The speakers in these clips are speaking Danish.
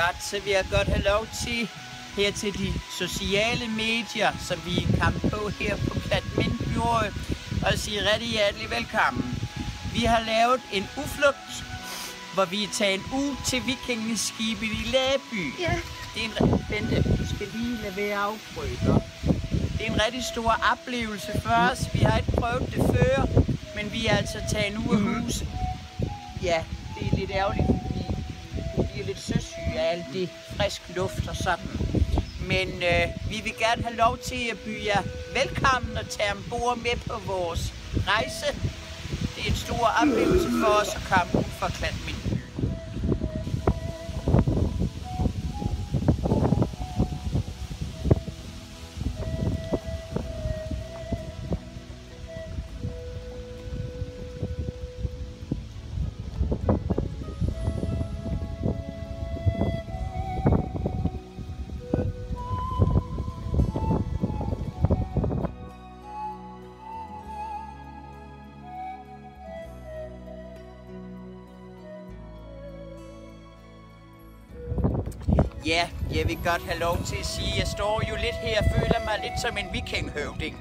Godt, så vil jeg godt have lov til her til de sociale medier, som vi kan på her på Klatminbyrådet, og sige rigtig hjertelig velkommen. Vi har lavet en udflugt, hvor vi tager en uge til vikingeskibet i Læby. Ja. Det er en vente, du skal lige lade være afbryder. Det er en rigtig stor oplevelse for os. Vi har ikke prøvet det før, men vi er altså taget en uge af huset. Ja, det er lidt ærgerligt, fordi vi bliver lidt søsyge af alt det frisk luft og sådan. Men vi vil gerne have lov til at byde jer velkommen og tage ombord med på vores rejse. Det er en stor oplevelse for os at komme ud fra Klatminby. Ja, jeg vil godt have lov til at sige, at jeg står jo lidt her og føler mig lidt som en vikinghøvding.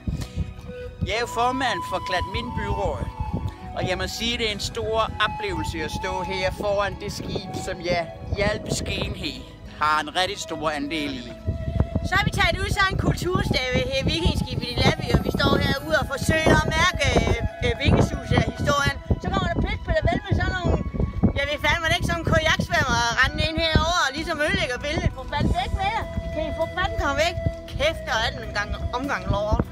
Jeg er jo formand for Klatminbyrådet, og jeg må sige, at det er en stor oplevelse at stå her foran det skib, som jeg i al beskedenhed har en rigtig stor andel i. Så har vi taget ud sådan en kulturstave her i vikingeskibet i Læby, og vi står herude og forsøger at mærke vingesus af historien. Så kommer der plet vel med sådan nogle, jeg ved fandme ikke, sådan en kajaksvømmer og rende ind herover og ligesom ødelægger billedet. Få fanden væk med jer. Kan I få fanden komme væk? Kæft, der er den en omgang lort.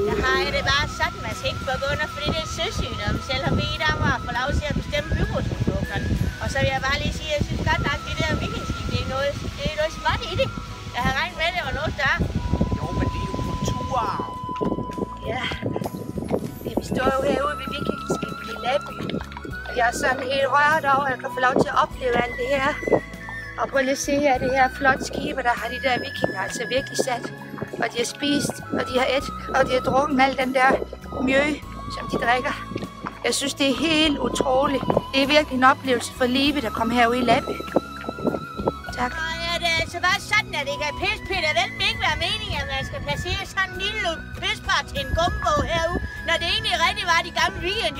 Jeg har det bare sådan, man skal ikke begynde, fordi det er søsygdom. Selv har bedt om at få lov til at bestemme byrådsudlukkerne. Og så vil jeg bare lige sige, at jeg synes godt nok, det der vikingskib, det er noget småt i det. Jeg har regnet med, at det var noget større. Jo, men det er jo kulturarv. Ja, vi står jo herude ved vikingskibet i Læby. Og jeg er sådan helt rørt over, at jeg kan få lov til at opleve alt det her. Og prøv lige at se her, det her flotte skibe, der har de der vikinger altså virkelig sat. Og de har spist, og de har et, og de har drukket med al den der mjød, som de drikker. Jeg synes, det er helt utroligt. Det er virkelig en oplevelse for livet at komme herude i Læby. Tak. Og ja, det er altså bare sådan, at det kan pispille vel ikke være meningen, at man skal placere sådan en lille pispar til en gummibog herude, når det egentlig rigtig var de gamle vikinger.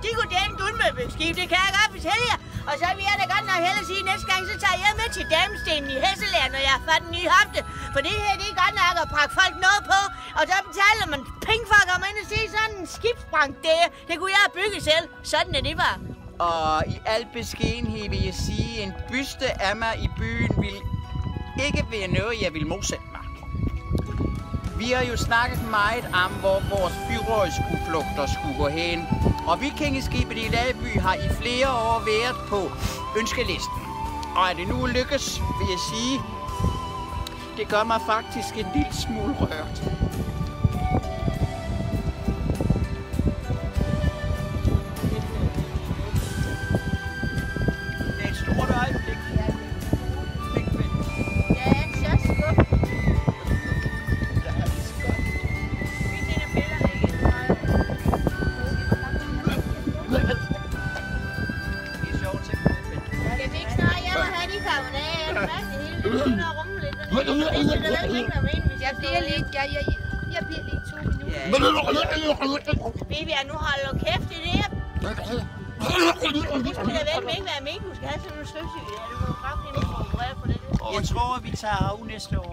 De kunne dele en guldmøbelskib, det kan jeg godt fortælle jer. Og så vil jeg da godt nok hellere sige, at næste gang, så tager jeg med til Damestenen i Hesseland, når jeg har fået en ny hofte. For det her, det er godt nok at prakke folk noget på. Og så betaler man penge for at komme ind og se sådan en skibsbrand der. Det kunne jeg have bygget selv. Sådan er det bare. Og i al beskedenhed vil jeg sige, at en byste af mig i byen vil ikke være noget, jeg vil modsætte mig. Vi har jo snakket meget om, hvor vores byrådsudflugter skulle gå hen. Og vikingeskibet i Læby har i flere år været på ønskelisten. Og er det nu lykkes, vil jeg sige, det gør mig faktisk en lille smule rørt. Det er et stort øjeblik. Jeg bliver lige 2 minutter. Baby, nu holder du kæft i det her. Det skulle da vel ikke være meningen, du skal have sådan nogle støvsyge. Du må frem lige nu for at operere på det. Jeg tror, vi tager af næste år.